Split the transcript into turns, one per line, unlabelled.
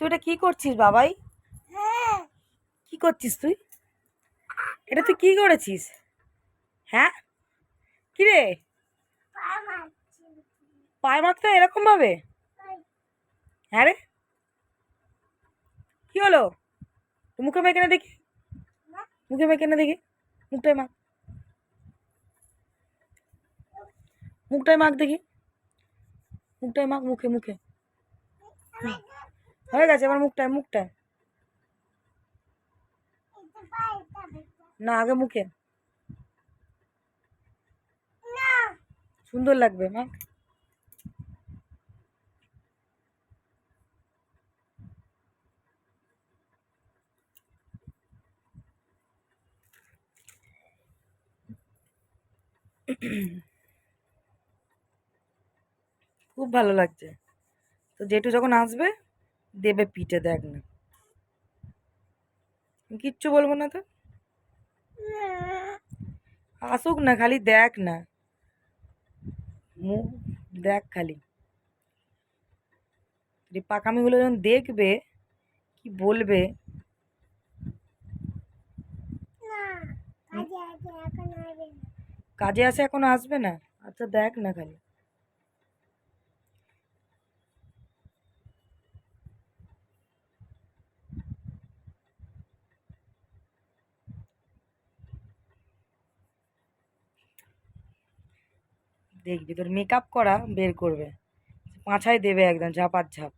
তুই এটা কি করছিস বাবাই? কি করছিস তুই? এটা তুই কি করেছিস? হ্যাঁ, কি রে? পায়ে মাখতে হয় এরকম ভাবে? হ্যাঁ রে, কি হলো? মুখে মেখে না দেখি, মুখে মেখে না দেখি, মুখটাই মাখ, মুখটাই মাখ দেখি, মুখটাই মাখ, মুখে মুখে। হয়ে গেছে, এবার মুখটায় মুখটায় না, আগে মুখে। সুন্দর লাগবে মাখ। খুব ভালো লাগছে। তো জেঠু যখন আসবে দেবে পিঠে, দেখ না, আমি কিচ্ছু বলবো না তো। আসুক না, খালি দেখ না, মুখ দেখ খালি। এই পাকামিগুলো যখন দেখবে কি বলবে। কাজে আছে, এখন আসবে না। আচ্ছা দেখ না খালি। দেখবি তোর মেকআপ করা বের করবে, পাছায় দেবে একদম ঝাপার ঝাপ।